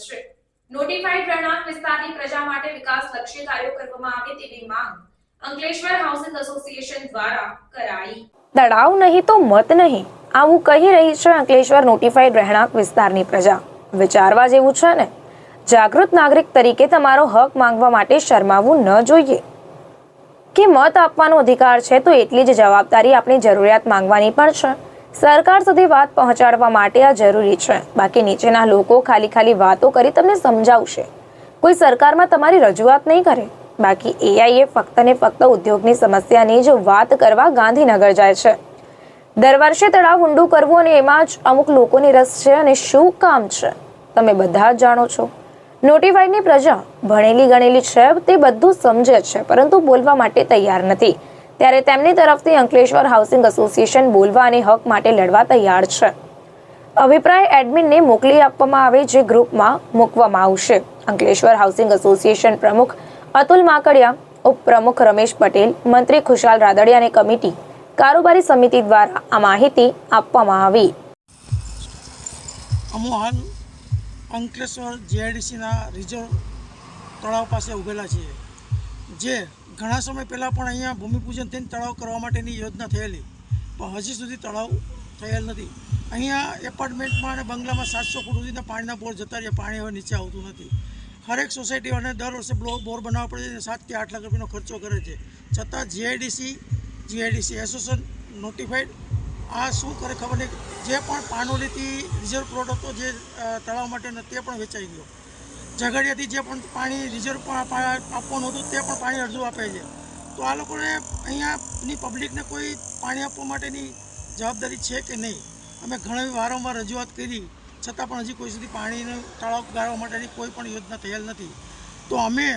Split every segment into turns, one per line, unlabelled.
છે। નોટિફાઈડ રહેણાંક વિસ્તારની પ્રજા માટે વિકાસલક્ષી કાર્યો કરવામાં આવે તેવી માંગ અંકલેશ્વર હાઉસિંગ એસોસિએશન દ્વારા કરાઈ।
તળાવ નહીં તો મત નહીં, આવું કહી રહી છે અંકલેશ્વર નોટિફાઈડ રહેણાંક વિસ્તારની પ્રજા। વિચારવા જેવું છે ને। જાગૃત નાગરિક તરીકે તમારો હક માંગવા માટે શરમાવું ન જોઈએ કે મત આપવાનો અધિકાર છે તો એટલી જ જવાબદારી આપણી જરૂરિયાત માંગવાની પણ છે। સરકાર સુધી વાત પહોંચાડવા માટે આ જરૂરી છે, બાકી નીચેના લોકો ખાલી વાતો કરી તમને સમજાવશે, કોઈ સરકારમાં તમારી રજૂઆત નહીં કરે। બાકી એઆઈએ ફક્ત ને ફક્ત ઉદ્યોગની સમસ્યાની જ વાત કરવા ગાંધીનગર જાય છે। દર વર્ષે તળાવ ઊંડું કરવું અને એમાં જ અમુક લોકોની રસ છે અને શું કામ છે તમે બધા જ જાણો છો। નોટિફાઈડની પ્રજા ભણેલી ગણેલી છે, તે બધું સમજે છે, પરંતુ બોલવા માટે તૈયાર નથી। ત્યારે તેમની તરફથી અંકલેશ્વર હાઉસિંગ એસોસિએશન બોલવા અને હક માટે લડવા તૈયાર છે। અભિપ્રાય એડમિનને મોકલી આપવામાં આવે, જે ગ્રુપમાં મૂકવામાં આવશે। અંકલેશ્વર હાઉસિંગ એસોસિએશન પ્રમુખ અતુલ માકડિયા, ઉપપ્રમુખ રમેશ પટેલ, મંત્રી ખુશાલ રાદડિયા અને કમિટી કારોબારી સમિતિ દ્વારા આ માહિતી આપવામાં આવી।
હાલ અંકલેશ્વર જીઆઈડીસીના રિઝર્વ તળાવ પાસે ઉભેલા છીએ, જે ઘણા સમય પહેલાં પણ અહીંયા ભૂમિપૂજન થઈને તળાવ કરવા માટેની યોજના થયેલી, પણ હજી સુધી તળાવ થયેલ નથી। અહીંયા એપાર્ટમેન્ટમાં અને બંગલામાં 700 ફૂટ સુધીના પાણીના બોર જતા રહ્યા, પાણી હવે નીચે આવતું નથી। હરેક સોસાયટીઓને દર વર્ષે બોર બનાવવા પડે છે, 7 કે 8 લાખ રૂપિયાનો ખર્ચો કરે છે, છતાં જીઆઈડીસી એસોસિએશન નોટિફાઈડ આ શું કરે ખબર નહીં। જે પણ પાનોલીથી રિઝર્વ પ્લોટ હતો જે તળાવ માટેનો, તે પણ વેચાઈ ગયો। ઝઘડિયાથી જે પણ પાણી રિઝર્વ આપવાનું હતું તે પણ પાણી અડધું આપે છે। તો આ લોકોને અહીંયાની પબ્લિકને કોઈ પાણી આપવા માટેની જવાબદારી છે કે નહીં? અમે ઘણી વારંવાર રજૂઆત કરી, છતાં પણ હજી કોઈ સુધી પાણીનું તળાવ ગાળવા માટેની કોઈ પણ યોજના થયેલ નથી। તો અમે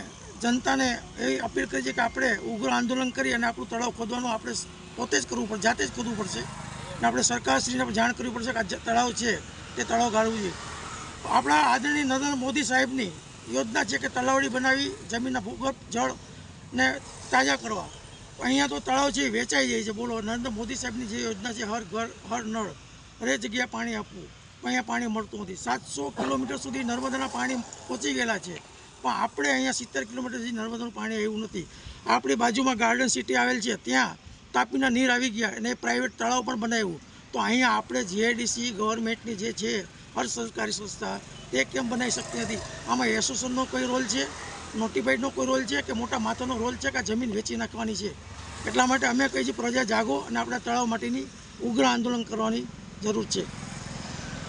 જનતાને એવી અપીલ કરી છે કે આપણે ઉગ્ર આંદોલન કરી અને આપણું તળાવ ખોદવાનું આપણે પોતે જ કરવું પડશે, જાતે જ ખોદવું પડશે, અને આપણે સરકારશ્રીને જાણ કરવી પડશે કે આ તળાવ છે તે તળાવ ગાળવું જોઈએ। આપણા આદરણીય નરેન્દ્ર મોદી સાહેબની યોજના છે કે તલાવડી બનાવી જમીનના ભૂગર્ભ જળને તાજા કરવા। અહીંયા તો તળાવ છે વેચાઈ જાય છે। બોલો, નરેન્દ્ર મોદી સાહેબની જે યોજના છે હર ઘર હર નળ, હરેક જગ્યાએ પાણી આપવું, અહીંયા પાણી મળતું નથી। 700 કિલોમીટર સુધી નર્મદાના પાણી પહોંચી ગયેલા છે, પણ આપણે અહીંયા 70 કિલોમીટર સુધી નર્મદાનું પાણી આવ્યું નથી। આપણી બાજુમાં ગાર્ડન સિટી આવેલ છે, ત્યાં તાપીના નીર આવી ગયા અને પ્રાઇવેટ તળાવ પણ બનાવ્યું। તો અહીંયા આપણે જીઆઈડીસી ગવર્મેન્ટની જે છે હર સરકારી સંસ્થા, તે કેમ બનાવી શકતી નથી? આમાં એસોસિએશનનો કોઈ રોલ છે, નોટિફાઈડનો કોઈ રોલ છે, કે મોટા માથાનો રોલ છે, કે જમીન વેચી નાખવાની છે? એટલા માટે અમે કહીએ છીએ પ્રજા જાગો અને આપણા તળાવ માટેની ઉગ્ર આંદોલન કરવાની જરૂર છે।